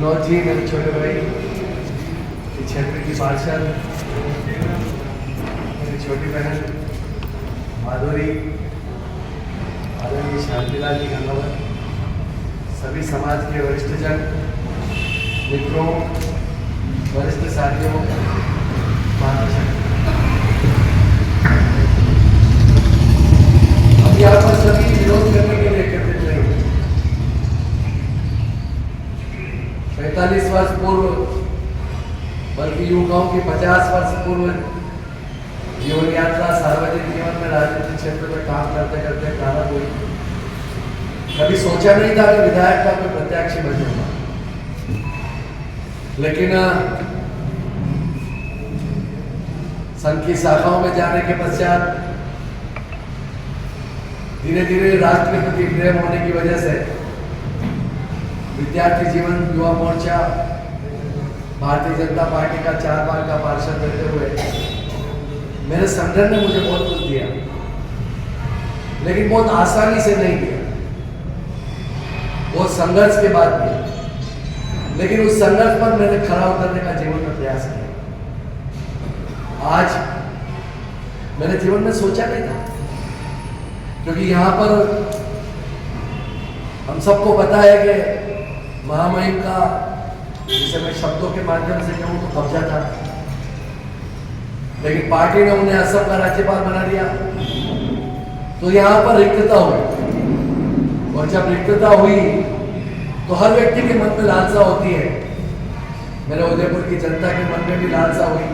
विनोद जी, मेरे छोटे भाई, क्षेत्र की पार्षद, मेरी छोटी बहन माधुरी, आदरणीय शांतिलाल जी गंगावत, सभी समाज के वरिष्ठ जन, मित्रों, वरिष्ठ साथियों, मार्गदर्शक, हम यहाँ पर सभी विरोध करने के लिए एकत्रित नहीं हुए। 45 वर्ष पूर्व, बल्कि युवकों की 50 वर्ष पूर्व जीवन यात्रा, सार्वजनिक जीवन में, राजनीतिक क्षेत्र में काम करते करते प्रारंभ हुई। कभी सोचा नहीं था कि विधायक का कोई प्रत्याशी बन जाऊंगा, लेकिन संघ की शाखाओं में जाने के पश्चात धीरे धीरे राष्ट्र के प्रति प्रेम होने की वजह से विद्यार्थी जीवन, युवा मोर्चा, भारतीय जनता पार्टी का 4 बार का पार्षद रहते हुए मेरे संगठन ने मुझे बहुत कुछ दिया, लेकिन बहुत आसानी से नहीं दिया, बहुत संघर्ष के बाद दिया। लेकिन उस संघर्ष पर मैंने खरा उतरने का जीवन में प्रयास किया। आज मैंने जीवन में सोचा नहीं था, क्योंकि यहाँ पर हम सबको पता है कि महामहिम का, जिसे मैं शब्दों के माध्यम से कहूँ तो कब्जा था, लेकिन पार्टी ने उन्हें असम का राज्यपाल बना दिया। तो यहाँ पर रिक्तता हुई, और जब रिक्तता हुई तो हर व्यक्ति के मन में लालसा होती है। मेरे उदयपुर की जनता के मन में भी लालसा हुई,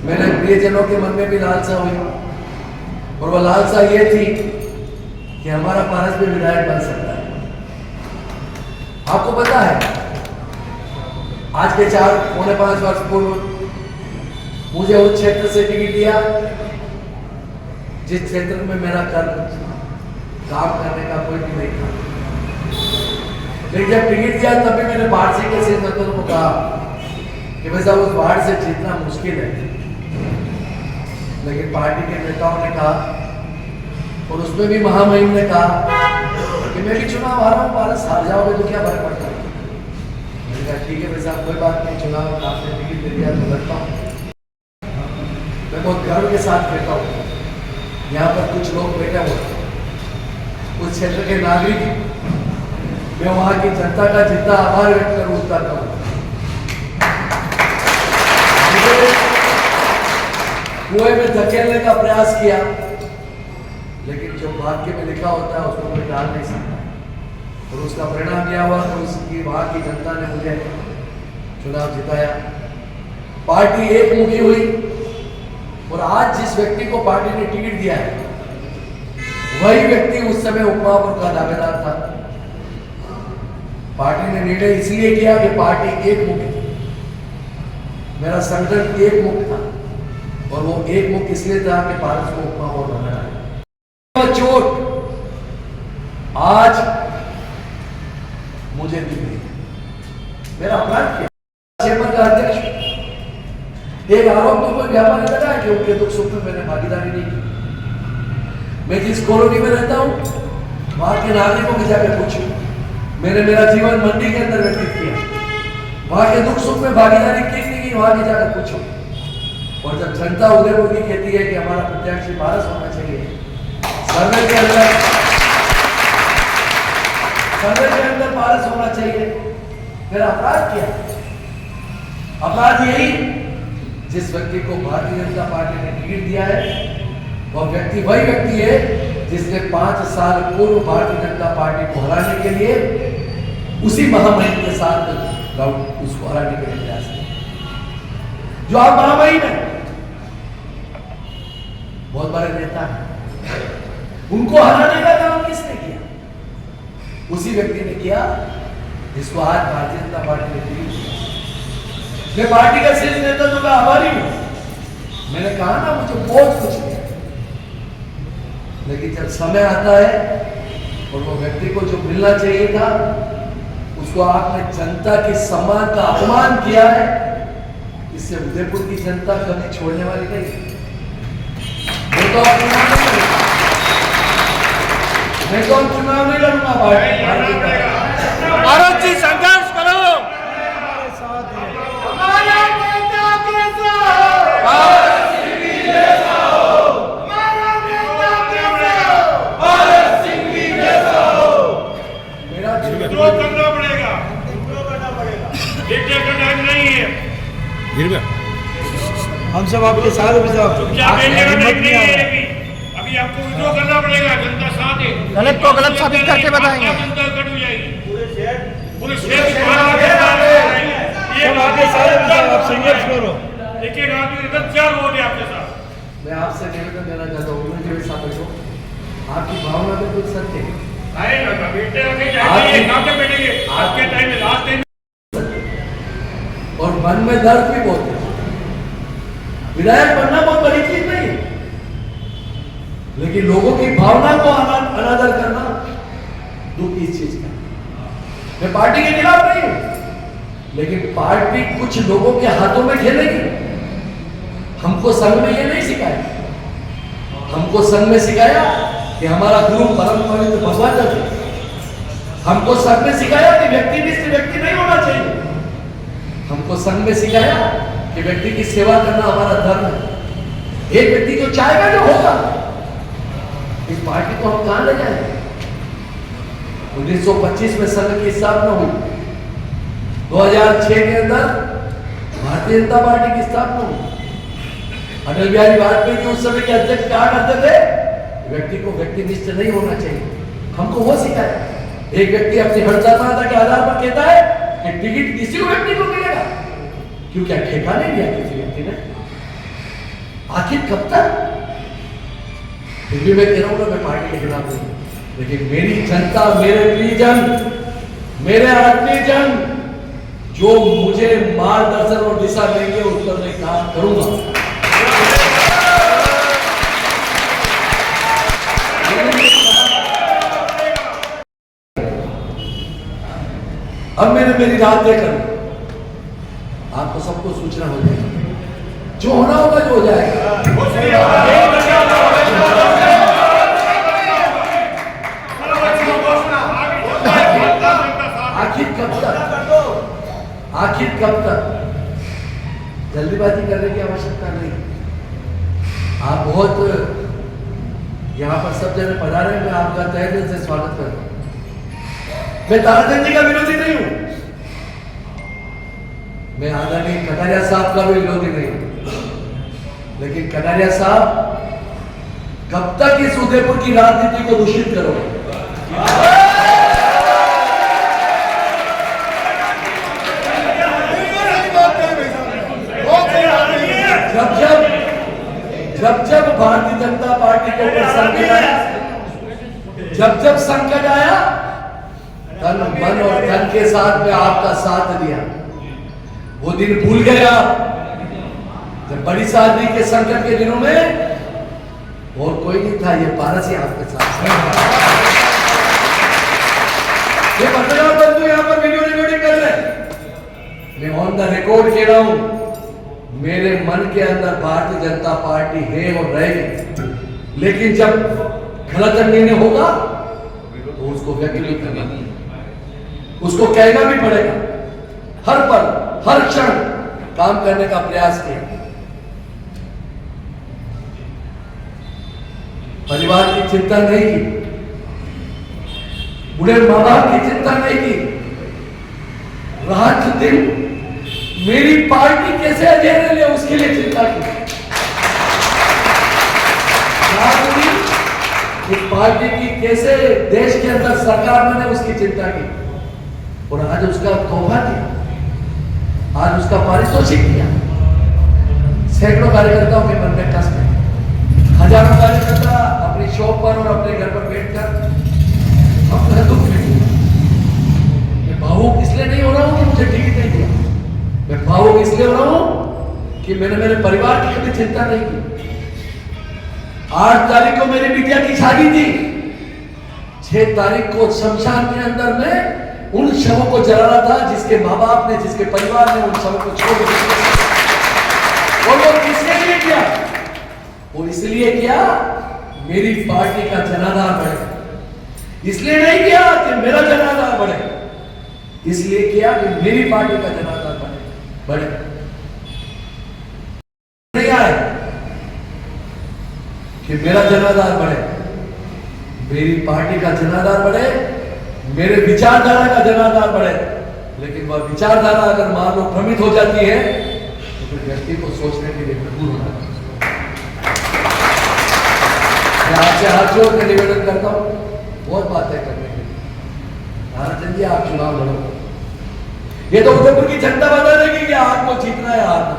मेरे प्रियजनों के मन में भी लालसा हुई, और वह लालसा ये थी कि हमारा पारस भी विधायक बन सकता है। आपको पता है, आज के 4-5 वर्ष पूर्व मुझे उस क्षेत्र से टिकट दिया जिस क्षेत्र में मेरा काम करने का कोई भी नहीं था। लेकिन जब टिकट दिया तब भी मैंने बाढ़ से कैसे नेताओं को कहा कि भाई साहब उस बाढ़ से जीतना मुश्किल है, लेकिन पार्टी के नेताओं ने कहा, और उसमें भी महामहिम ने कहा कि मैं भी चुनाव हारा हूँ, पारस हार जाओगे तो क्या फर्क पड़ता है। मैंने कहा ठीक है भाई साहब, कोई बात नहीं, चुनाव आपने टिकट दे दिया तो लड़ता हूँ। मैं बहुत गर्व के साथ कहता हूँ, यहाँ पर कुछ लोग बैठे हुए, उस क्षेत्र के नागरिक, मैं वहाँ की जनता का जितना आभार व्यक्त करूँ उतना करूँ। कुएं में धकेलने का प्रयास किया, लेकिन जो भाग्य में लिखा होता है उसको कोई डाल नहीं सकता, और उसका परिणाम क्या हुआ तो उसकी वहां की जनता ने मुझे चुनाव जिताया। पार्टी एक मुखी हुई, और आज जिस व्यक्ति को पार्टी ने टिकट दिया है वही व्यक्ति उस समय उपमहापौर का दावेदार था। पार्टी ने निर्णय इसलिए किया कि पार्टी एक मुखी थी, मेरा संगठन एक मुख था, और वो एक मुख इसलिए था कि पारस को उपमहापौर बनाना है। चोट आज मुझे दी गई, मेरा अपराध किया। चेयरमैन का अध्यक्ष एक आरोप तो कोई व्यापारी लगा है कि उनके दुख सुख में मैंने भागीदारी नहीं की। मैं जिस कॉलोनी में रहता हूं वहां के नागरिकों के जाकर पूछूं, मैंने मेरा जीवन मंडी के अंदर व्यतीत किया, वहां के दुख सुख में भागीदारी की नहीं की, वहां के जाकर पूछो। और जब जनता उदयपुर की कहती है कि हमारा प्रत्याशी पारस होना चाहिए, सर्वे के अंदर पारस होना चाहिए, फिर अपराध किया। अपराध यही, जिस व्यक्ति को भारतीय जनता पार्टी ने टिकट दिया है वह व्यक्ति वही व्यक्ति है जिसने 5 साल पूर्व भारतीय जनता पार्टी को हराने के लिए उसी महामहिम के साथ उसको हराने के लिए प्रयास किया। जो आप महामहिम है, बहुत बड़े नेता है, उनको हराने का काम किसने किया? उसी व्यक्ति ने किया जिसको आज भारतीय जनता पार्टी ने टिकट दिया। मैं पार्टी का शीर्ष नेता का आभारी हूं। मैंने कहा ना, मुझे बहुत कुछ दिया, लेकिन जब समय आता है और वो व्यक्ति को जो मिलना चाहिए था उसको आपने जनता के सम्मान का अपमान किया है, इससे उदयपुर की जनता कभी छोड़ने वाली नहीं। मैं तो चुनाव नहीं लड़ूंगा। भारत जी संघर्ष करो। गिर गया। हम सब आपके साथ भी साहब क्या कहने का हिम्मत टाइम नहीं नहीं आ है रहा। अभी आपको विड्रॉ करना पड़ेगा, जनता साथ है। गलत को गलत साबित करके बताएंगे। जनता कट हो जाएगी, पूरे शहर सब आपके साथ भी साहब, आप संघर्ष करो। एक एक आदमी इधर 4 वोट है आपके साथ। मैं आपसे निवेदन करना चाहता हूँ मेरे साथ बैठो। आपकी भावना में कुछ सत्य है। आएगा ना बेटे, आगे जाएंगे, कहाँ पे बैठेंगे? आपके टाइम में लास्ट टाइम और मन में दर्द भी बहुत है। विधायक बनना बहुत बड़ी चीज नहीं है, लेकिन लोगों की भावना को अनादर करना दुख इस चीज का। मैं पार्टी के खिलाफ नहीं हूं, लेकिन पार्टी कुछ लोगों के हाथों में खेलेगी। हमको संघ में ये नहीं सिखाया। हमको संघ में सिखाया कि हमारा गुरु परम पवित्र भगवान जी। हमको संघ में सिखाया कि व्यक्तिनिष्ठ व्यक्ति नहीं होना चाहिए। हमको संघ में सिखाया कि व्यक्ति की सेवा करना हमारा धर्म है। एक व्यक्ति जो चाहेगा जो होगा। इस पार्टी को हम कहां ले जाएंगे? 1925 में संघ की स्थापना हुई। 2006 के अंदर भारतीय जनता पार्टी की स्थापना हुई। अटल बिहारी वाजपेयी जी उस समय के अध्यक्ष कहा करते थे व्यक्ति को व्यक्तिनिष्ठ नहीं होना चाहिए। हमको वो सिखाया। एक व्यक्ति अपनी हड़तालता के आधार पर कहता है कि टिकट किसी को व्यक्ति को मिलेगा, क्यों क्या ठेका नहीं दिया किसी व्यक्ति ने? आखिर कब तक? फिर भी मैं कह रहा हूं ना, मैं पार्टी के खिलाफ नहीं, लेकिन मेरी जनता, मेरे प्रियजन, मेरे आत्मीयजन जो मुझे मार्गदर्शन और दिशा देंगे उस पर मैं काम करूंगा। अब मैंने मेरी रात देखकर आपको सबको सूचना हो जाएगी। जो होना होगा जो हो जाएगा। आखिर कब तक? आखिर कब तक? जल्दीबाजी करने की आवश्यकता नहीं। आप बहुत यहाँ पर सब जने पधारे, मैं आपका तहे दिल से स्वागत करता हूँ। मैं ताराचंद जी का विरोधी नहीं हूं, मैं आदरणीय कटारिया साहब का भी विरोधी नहीं हूं, लेकिन कटारिया साहब कब तक इस उदयपुर की राजनीति को दूषित करोगे? जब भारतीय जनता पार्टी के ऊपर संकट आया, जब संकट आया, तन मन और धन के साथ में आपका साथ दिया। वो दिन भूल गए आप, जब बड़ी शादी के संकट के दिनों में और कोई नहीं था, ये पारस ही आपके साथ। ये पत्रकार बंधु यहाँ पर वीडियो रिकॉर्डिंग कर रहे हैं, मैं ऑन द रिकॉर्ड कह रहा हूं, मेरे मन के अंदर भारतीय जनता पार्टी है और रहेगी, लेकिन जब गलत निर्णय होगा तो उसको व्यक्त भी करना, उसको कहना भी पड़ेगा। हर पल हर क्षण काम करने का प्रयास किया। परिवार की चिंता नहीं की, बूढ़े माँ बाप की चिंता नहीं की। रात दिन मेरी पार्टी कैसे अधेरे ले उसके लिए चिंता की। इस पार्टी की कैसे देश के अंदर सरकार बने उसकी चिंता की, और आज उसका तोहफा दिया, आज उसका पारितोषिक दिया। सैकड़ों कार्यकर्ताओं के मन में कष्ट है। हजारों कार्यकर्ता अपनी शॉप पर और अपने घर पर बैठकर अपना दुख में, मैं भावुक इसलिए नहीं हो रहा हूं कि मुझे टिकट नहीं दिया, मैं भावुक इसलिए हो रहा हूं कि मैंने मेरे परिवार की कभी चिंता नहीं की। 8 तारीख को मेरी बिटिया की शादी थी, 6 तारीख को शमशान के अंदर में उन शवों को जलाना था जिसके माँ बाप ने, जिसके परिवार ने उन शवों को छोड़ दिया। और वो किसके लिए किया? वो इसलिए किया मेरी पार्टी का जनाधार बढ़े, इसलिए नहीं किया कि मेरा जनाधार बढ़े, इसलिए किया कि मेरी पार्टी का जनाधार बढ़े। नहीं आए कि मेरा जनाधार बढ़े, मेरी पार्टी का जनाधार बढ़े, मेरे विचारधारा का जनाधार बढ़े। लेकिन वह विचारधारा अगर मान लो भ्रमित हो जाती है तो फिर व्यक्ति को सोचने के लिए मजबूर होना पड़ता है। मैं आपसे हाथ जोड़ कर निवेदन करता हूँ, बहुत बातें करने के लिए नारायण जी आप चुनाव लड़ो। ये तो उदयपुर की जनता बता देगी कि आपको जीतना है हारना।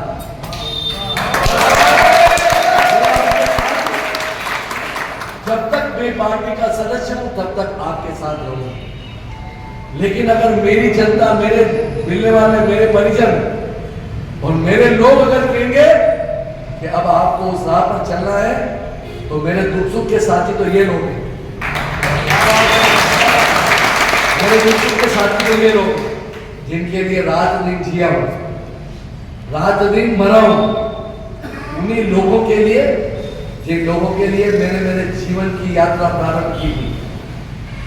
जब तक मैं पार्टी का सदस्य हूं तब तक आपके साथ रहूंगा, लेकिन अगर मेरी जनता, मेरे मिलने वाले मेरे परिजन और मेरे लोग अगर कहेंगे कि अब आपको उस राह पर चलना है, तो मेरे दुख सुख के साथी तो ये लोग हैं, मेरे दुख सुख के साथी तो ये लोग जिनके लिए रात दिन जिया हूं, रात दिन मरा हूं, उन्हीं लोगों के लिए, जिन लोगों के लिए मैंने मेरे जीवन की यात्रा प्रारंभ की थी।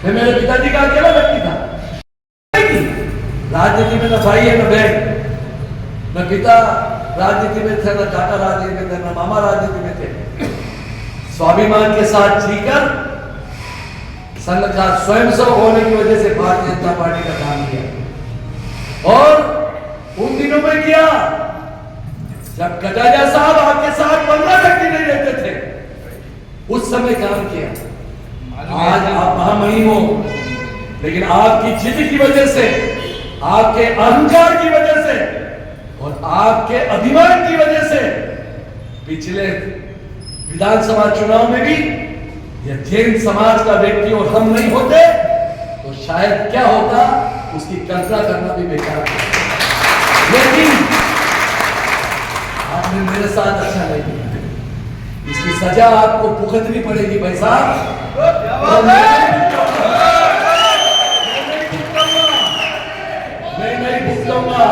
मैं मेरे पिताजी का अकेला व्यक्ति था। राजनीति में न भाई है न बहन, न पिता राजनीति में थे, न काका राजनीति में थे, न मामा राजनीति में थे। स्वाभिमान के साथ जीकर संघ का स्वयंसेवक होने की वजह से भारतीय जनता पार्टी का काम किया। और उन दिनों में किया जब कटारिया साहब आपके साथ 15 व्यक्ति नहीं रहते थे, उस समय काम किया। आज आप महामहिम हो, लेकिन आपकी जिद की वजह से, आपके अहंकार की वजह से और आपके अभिमान की वजह से पिछले विधानसभा चुनाव में भी यह जैन समाज का व्यक्ति और हम नहीं होते तो शायद क्या होता, उसकी कल्पना करना भी बेकार है। लेकिन आपने मेरे साथ अच्छा नहीं किया, इसकी सजा आपको भुगतनी पड़ेगी भाई साहब। मैं नहीं भुगतूंगा,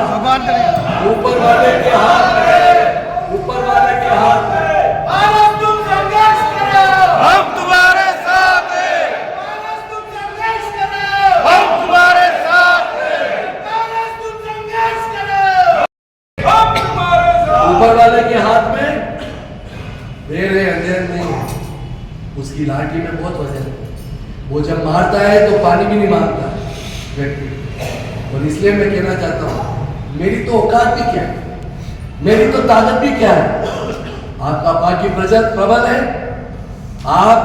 ऊपर वाले के हाथ में, ऊपर वाले के हाथ में। तुम संघर्ष करो, हम तुम्हारे साथ हैं, तुम संघर्ष करो, हम तुम्हारे साथ हैं, तुम संघर्ष करो, हम तुम्हारे साथ। ऊपर वाले के हाथ में देर है अंधेर नहीं है, उसकी लाठी में बहुत वजन है। वो जब मारता है तो पानी भी नहीं मारता व्यक्ति। और इसलिए मैं कहना चाहता हूँ, मेरी तो औकात भी क्या है, मेरी तो ताकत भी क्या है। आपका पार्टी प्रबल है, आप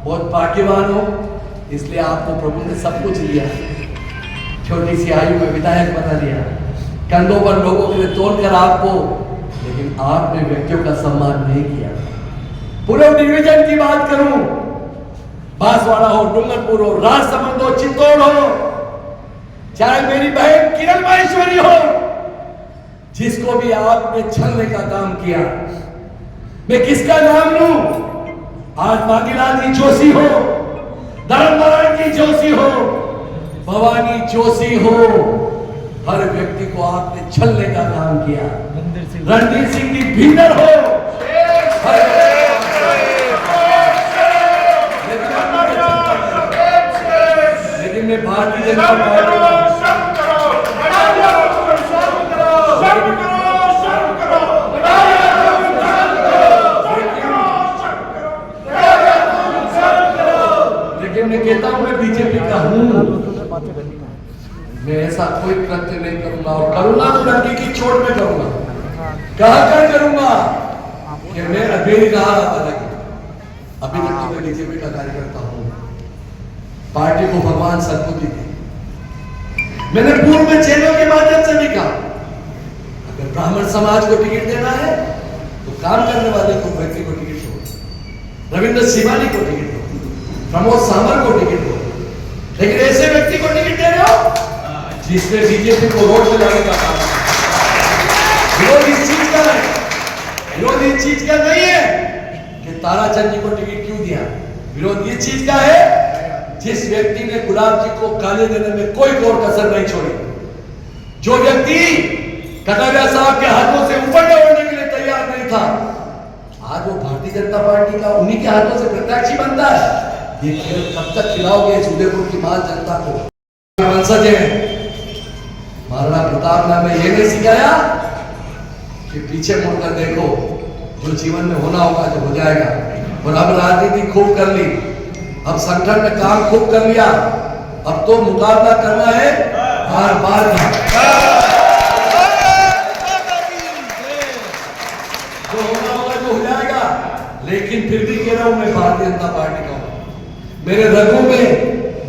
बहुत भाग्यवान हो, इसलिए आपको प्रभु ने सब कुछ दिया। छोटी सी आयु में विधायक बना दिया, कंधों पर लोगों के लिए तोड़कर आपको, लेकिन आपने व्यक्तियों का सम्मान नहीं किया। पूरे डिवीजन की बात करूं, बांसवाड़ा हो, डूंगरपुर हो, राजसमंद हो, चित्तौड़ हो, चाहे मेरी बहन किरण माहेश्वरी हो, जिसको भी आपने छलने का काम किया, मैं किसका नाम लूं? आज मांगीलाल जी जोशी हो, धर्मनारायण जी जोशी हो, भवानी जोशी हो, हर व्यक्ति को आपने छलने का काम किया। रणधीर सिंह जी भीतर हो, लेकिन मैं भारतीय जनता पार्टी मैं कहता हूं, मैं बीजेपी का हूं, मैं ऐसा कोई कृत्य नहीं करूंगा, और करूंगा तो लड़की की चोट में करूंगा, कहकर करूंगा कि मैं अभी रहा लगे। अभी तक तो मैं बीजेपी का कार्यकर्ता हूं, पार्टी को भगवान सद्बुद्धि दी। मैंने पूर्व में चेलों के माध्यम से भी कहा, अगर ब्राह्मण समाज को टिकट देना है तो काम करने वाले को व्यक्ति को टिकट दो, रविंद्र शिवानी को टिकट दो, प्रमोद सामर को टिकट दो, लेकिन ऐसे व्यक्ति को टिकट दे रहे हो जिसने बीजेपी को वोट दिलाने का काम किया। विरोध इस चीज का है, विरोध इस चीज का नहीं है कि ताराचंद जी को टिकट क्यों दिया, विरोध इस चीज का है जिस व्यक्ति ने गुलाब जी को गाली देने में कोई गौर कसर नहीं छोड़ी, जो व्यक्ति कटारिया साहब के हाथों से ऊपर उड़ने के लिए तैयार नहीं था, आज वो भारतीय जनता पार्टी का उन्हीं के हाथों से प्रत्याशी बनता है। ये खेल कब तक खिलाओगे इस उदयपुर की माल जनता को? वंशज है, महाराणा प्रताप ने हमें ये नहीं सिखाया कि पीछे मुड़कर देखो, जो जीवन में होना होगा जो हो जाएगा। और अब राजनीति खूब कर ली, अब संगठन में काम खूब कर लिया, अब तो मुकाबला करना है बार बार। हूं मैं भारतीय जनता पार्टी का हूं। मेरे रगों में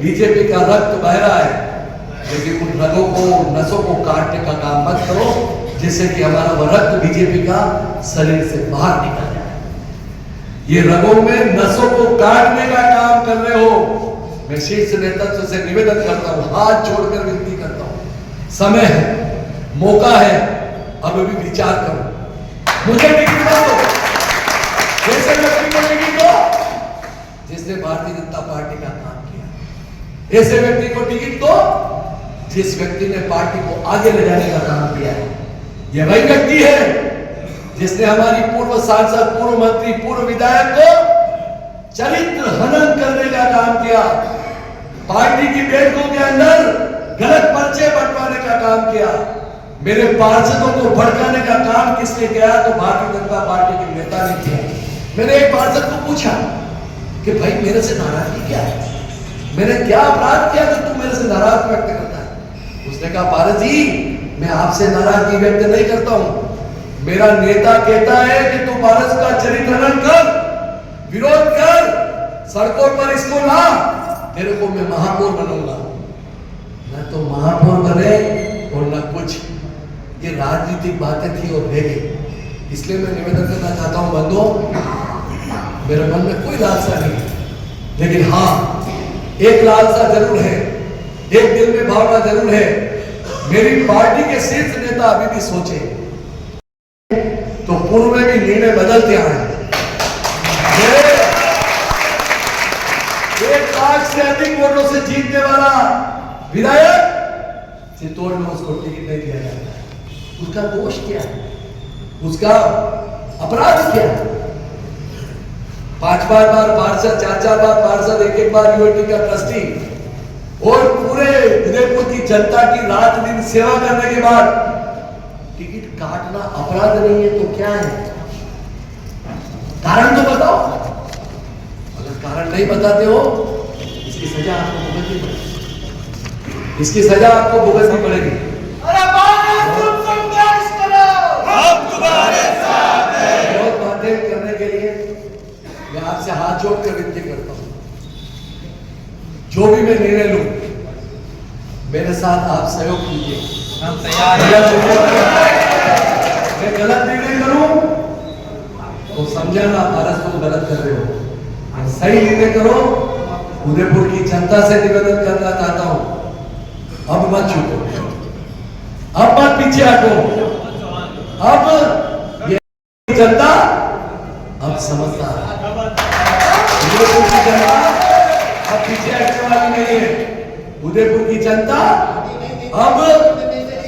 बीजेपी का रक्त बह रहा है, लेकिन उन रगों को, नसों को काटने का काम मत करो जिससे कि हमारा वो रक्त बीजेपी का शरीर से बाहर निकल जाए। ये रगों में नसों को काटने का काम कर रहे हो। मैं शीर्ष नेतृत्व से निवेदन करता हूं, हाथ जोड़कर विनती करता हूं, समय है, मौका है, अब भी विचार करो। मुझे टिकट दो, जैसे व्यक्ति को टिकट दो जिसने भारतीय जनता पार्टी का काम किया, ऐसे व्यक्ति को टिकट दो जिस व्यक्ति ने पार्टी को आगे ले जाने का काम किया है। यह वही व्यक्ति है जिसने हमारी पूर्व सांसद, पूर्व मंत्री, पूर्व विधायक को चरित्र हनन करने का काम किया, पार्टी की बैठकों के अंदर गलत पर्चे बंटवाने का काम किया, मेरे पार्षदों को भड़काने का काम किसने किया? तो भारतीय जनता पार्टी के नेता ने किया। मैंने एक पार्षद को पूछा कि भाई मेरे से नाराजगी क्या है, मैंने क्या अपराध किया जो तू मेरे से नाराज व्यक्त करता है? उसने कहा पारस जी, मैं आपसे नाराजगी व्यक्त नहीं करता हूं, मेरा नेता कहता है कि तू पारस का चरित्र हनन कर, विरोध कर, सड़कों पर इसको ला, तेरे को मैं महापौर बनूंगा। न तो महापौर बने और न कुछ, ये राजनीतिक बातें थी और रह गई। इसलिए मैं निवेदन करना चाहता हूं बंधुओं, मेरे मन में कोई लालसा नहीं है, लेकिन हाँ एक लालसा जरूर है, एक दिल में भावना जरूर है, मेरी पार्टी के शीर्ष नेता अभी भी सोचे तो पूर्व में भी निर्णय बदलते आए। 1 लाख से अधिक वोटों से जीतने वाला विधायक चित्तौड़ में उसको टिकट नहीं दिया जाता। उसका दोष क्या है? उसका अपराध क्या है? 5 बार पार्षद, 4 बार पार्षद, 1 बार यूनिटी का ट्रस्टी और पूरे उदयपुर की जनता की रात दिन सेवा करने के बाद टिकट काटना अपराध नहीं है तो क्या है? कारण तो बताओ। अगर कारण नहीं बताते हो, इसकी सजा आपको भुगतनी पड़ेगी, इसकी सजा आपको भुगतनी पड़ेगी। अरे भारत तुम संघर्ष करो, हम तुम्हारे साथ हैं। बहुत बातें करने के लिए मैं आपसे हाथ जोड़कर विनती करता हूं, जो भी मैं निर्णय लूं मेरे साथ आप सहयोग कीजिए। हम तैयार हैं। मैं गलत निर्णय करूं तो समझना भारत तुम गलत कर रहे हो, सही निर्णय करो। उदयपुर की जनता से निवेदन करना चाहता हूं, अब मत चुको, अब मत पीछे हटो। अब ये जनता अब समझदार है, उदयपुर की जनता अब पीछे हटने वाली नहीं है। उदयपुर की जनता अब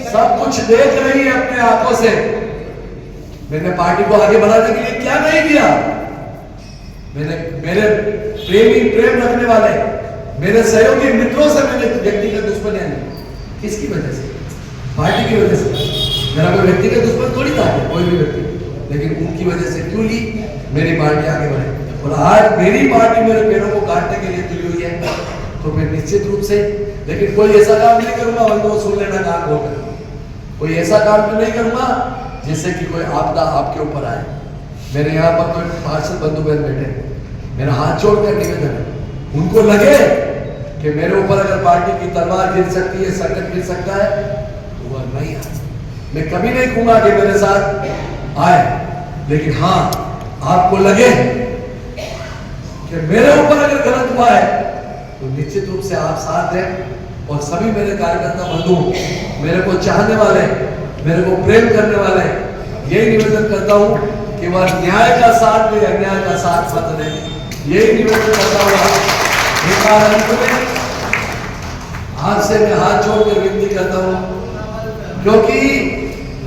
सब कुछ देख रही है अपने आंखों से। मैंने पार्टी को आगे बढ़ाने के लिए क्या नहीं किया? मैंने मेरे प्रेमी, प्रेम रखने वाले, मेरे सहयोगी मित्रों से मैंने व्यक्तिगत दुश्मनी नहीं। किसकी वजह से? पार्टी की वजह से। मेरा कोई व्यक्तिगत दुश्मन थोड़ी था, कोई भी व्यक्ति, लेकिन उनकी वजह से क्यों ली? मेरी पार्टी आगे बढ़े। और आज मेरी पार्टी मेरे पेड़ों को काटने के लिए तुली हुई है, तो फिर निश्चित रूप से, लेकिन कोई ऐसा काम नहीं करूंगा बंधुओं, सुन लेना काम होकर, कोई ऐसा काम तो नहीं करूंगा जिससे कि कोई आपदा आपके ऊपर आए। मेरे यहाँ पर कोई पार्षद बंधु बहन बैठे, मेरा हाथ जोड़कर निवेदन है, उनको लगे कि मेरे ऊपर अगर पार्टी की तलवार गिर सकती है, संकट गिर सकता है, तो वह नहीं आए। मैं कभी नहीं कहूंगा कि मेरे साथ आए, लेकिन हाँ आपको लगे कि मेरे ऊपर अगर गलत हुआ है तो निश्चित रूप से आप साथ दें। और सभी मेरे कार्यकर्ता बंधु, मेरे को चाहने वाले, मेरे को प्रेम करने वाले, यही निवेदन करता हूं कि वह न्याय का साथ दे, अन्याय का साथ मत दे। यही निवेदन करता हुआ एक बार अंत में आपसे मैं हाथ जोड़कर विनती करता हूं, क्योंकि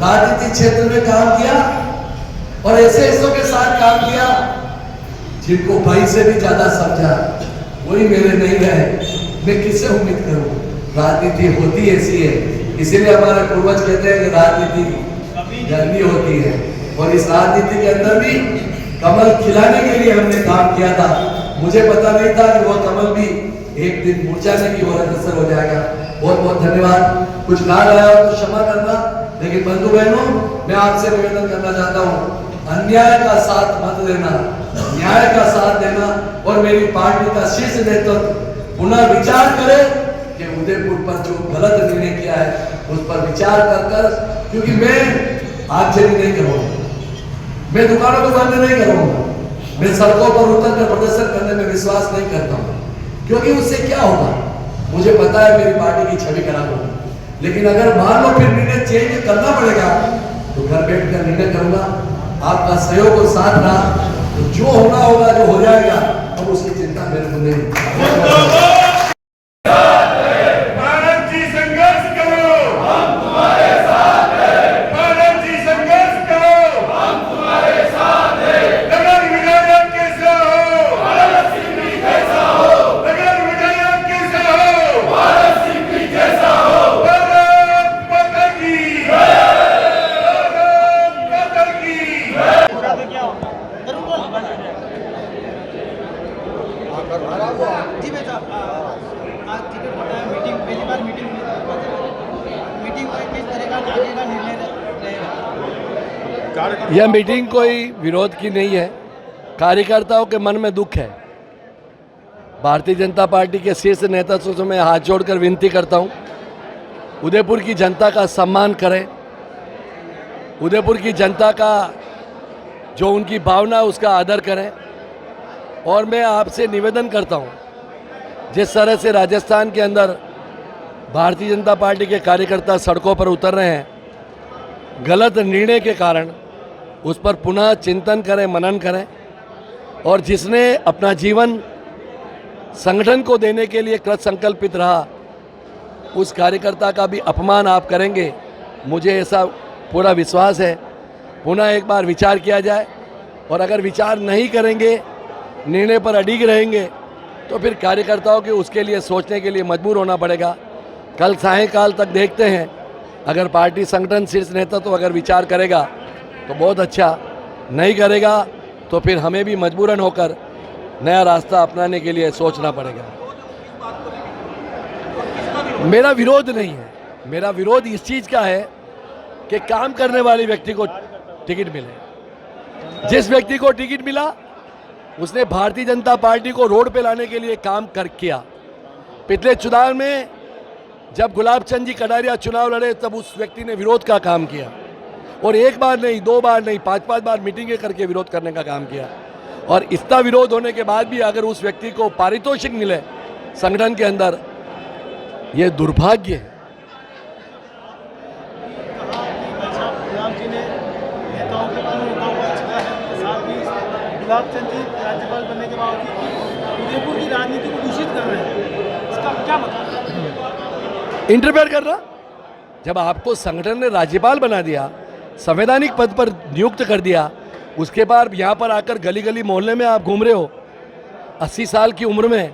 राजनीतिक क्षेत्र में काम किया और ऐसे हिस्सों के साथ काम किया जिनको भाई से भी ज्यादा समझा, वही मेरे नहीं रहे। मैं किससे उम्मीद करूं? राजनीति होती ऐसी है, इसीलिए हमारे पूर्वज कहते हैं कि राजनीति गर्मी होती है, और इस राजनीति के अंदर भी कमल खिलाने के लिए हमने काम किया था। मुझे पता नहीं था कि वह कमल भी एक दिन मुरझाने की ओर अग्रसर हो जाएगा। बहुत बहुत धन्यवाद। कुछ गाल आया हो तो क्षमा करना, लेकिन बंधु बहनों मैं आपसे निवेदन करना चाहता हूँ, अन्याय का साथ मत देना। न्याय का साथ देना और मेरी पार्टी का शीर्ष नेतृत्व पुनः विचार करे कि उदयपुर पर जो गलत निर्णय किया है उस पर विचार कर क्योंकि मैं आगजनी नहीं करूंगा, मैं दुकानों को बंद नहीं करूंगा, मैं सड़कों पर उतर कर प्रदर्शन करने में विश्वास नहीं करता हूं, क्योंकि उससे क्या होगा मुझे पता है मेरी पार्टी की छवि खराब होगी। लेकिन अगर मान लो फिर निर्णय चेंज करना पड़ेगा तो घर बैठ कर निर्णय करूंगा। आपका सहयोग और साथ रहा तो जो होना होगा, जो हो जाएगा, अब उसकी चिंता मेरे को नहीं। भारत जी संघर्ष करो, हम तुम्हारे साथ हैं। भारत जी संघर्ष करो, हम तुम्हारे साथ हैं। नगर विधायक कैसा हो, भारत सिंह भी कैसा हो। नगर विधायक कैसा हो, भारत सिंह भी कैसा हो। भारत माता की जय, भारत माता की जय। जी बेटा, आज टिकट बताया मीटिंग, पहली बार मीटिंग में किस तरह का आगे का निर्णय रहेगा? यह मीटिंग कोई विरोध की नहीं है, कार्यकर्ताओं के मन में दुख है। भारतीय जनता पार्टी के शीर्ष नेतृत्व से मैं हाथ जोड़कर विनती करता हूं, उदयपुर की जनता का सम्मान करें, उदयपुर की जनता का जो उनकी भावना है उसका आदर करें। और मैं आपसे निवेदन करता हूं, जिस तरह से राजस्थान के अंदर भारतीय जनता पार्टी के कार्यकर्ता सड़कों पर उतर रहे हैं, गलत निर्णय के कारण उस पर पुनः चिंतन करें, मनन करें। और जिसने अपना जीवन संगठन को देने के लिए कृत संकल्पित रहा, उस कार्यकर्ता का भी अपमान आप करेंगे, मुझे ऐसा पूरा विश्वास है। पुनः एक बार विचार किया जाए, और अगर विचार नहीं करेंगे, निर्णय पर अडिग रहेंगे, तो फिर कार्यकर्ताओं के उसके लिए सोचने के लिए मजबूर होना पड़ेगा। कल सायंकाल तक देखते हैं, अगर पार्टी संगठन शीर्ष नेतृत्व अगर विचार करेगा तो बहुत अच्छा, नहीं करेगा तो फिर हमें भी मजबूरन होकर नया रास्ता अपनाने के लिए सोचना पड़ेगा। मेरा विरोध नहीं है, मेरा विरोध इस चीज़ का है कि काम करने वाले व्यक्ति को टिकट मिले। जिस व्यक्ति को टिकट मिला उसने भारतीय जनता पार्टी को रोड पे लाने के लिए काम किया। पिछले चुनाव में जब गुलाब चंद जी कटारिया चुनाव लड़े तब उस व्यक्ति ने विरोध का काम किया, और एक बार नहीं, दो बार नहीं, 5-5 बार मीटिंगें करके विरोध करने का काम किया। और इतना विरोध होने के बाद भी अगर उस व्यक्ति को पारितोषिक मिले संगठन के अंदर, ये दुर्भाग्य है। गुलाब चंद जी राज्यपाल बनने के बावजूद उदयपुर की राजनीति को दूषित कर रहे हैं, इसका क्या मतलब? इंटरफेयर कर रहा। जब आपको संगठन ने राज्यपाल बना दिया, संवैधानिक पद पर नियुक्त कर दिया, उसके बाद यहाँ पर आकर गली गली मोहल्ले में आप घूम रहे हो 80 साल की उम्र में,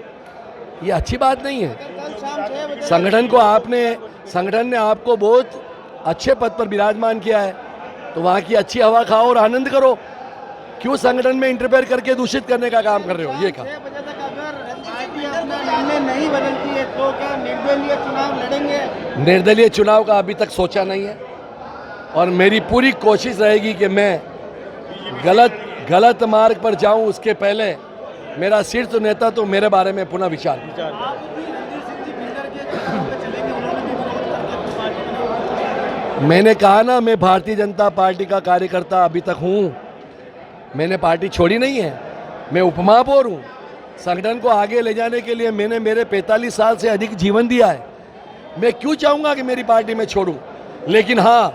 ये अच्छी बात नहीं है। संगठन ने आपको बहुत अच्छे पद पर विराजमान किया है, तो वहाँ की अच्छी हवा खाओ और आनंद करो। क्यों संगठन में इंटरफेयर करके दूषित करने का काम कर रहे हो? ये काम निर्णय नहीं बदलती है तो क्या निर्दलीय चुनाव लड़ेंगे? निर्दलीय चुनाव का अभी तक सोचा नहीं है, और मेरी पूरी कोशिश रहेगी कि मैं गलत मार्ग पर जाऊं, उसके पहले मेरा शीर्ष नेता तो मेरे बारे में पुनः विचार। मैंने कहा ना, मैं भारतीय जनता पार्टी का कार्यकर्ता अभी तक हूं, मैंने पार्टी छोड़ी नहीं है, मैं उपमहापौर हूँ। संगठन को आगे ले जाने के लिए मैंने मेरे 45 साल से अधिक जीवन दिया है। मैं क्यों चाहूँगा कि मेरी पार्टी में छोड़ूं? लेकिन हाँ,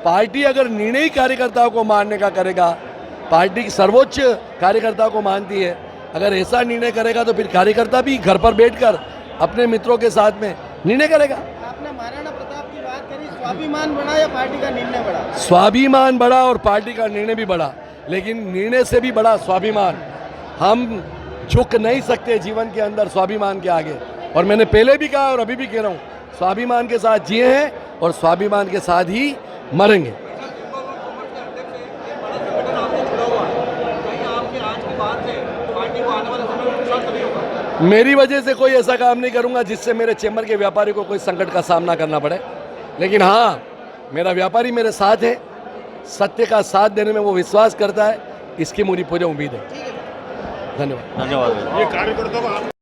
पार्टी अगर निर्णय कार्यकर्ताओं को मानने का करेगा, पार्टी की सर्वोच्च कार्यकर्ताओं को मानती है, अगर ऐसा निर्णय करेगा तो फिर कार्यकर्ता भी घर पर बैठकर अपने मित्रों के साथ में निर्णय करेगा। आपने महाराणा प्रताप की बात करी, स्वाभिमान बढ़ा या पार्टी का निर्णय बढ़ा? स्वाभिमान बढ़ा और पार्टी का निर्णय भी बढ़ा, लेकिन निर्णय से भी बड़ा स्वाभिमान। हम झुक नहीं सकते जीवन के अंदर स्वाभिमान के आगे, और मैंने पहले भी कहा और अभी भी कह रहा हूँ, स्वाभिमान के साथ जिए हैं और स्वाभिमान के साथ ही मरेंगे। मेरी वजह से कोई ऐसा काम नहीं करूंगा जिससे मेरे चैम्बर के व्यापारी को कोई संकट का सामना करना पड़े। लेकिन हाँ, मेरा व्यापारी मेरे साथ है, सत्य का साथ देने में वो विश्वास करता है, इसकी मुझे पूरी उम्मीद है। धन्यवाद। धन्यवाद। ये कार्यकर्ताओं को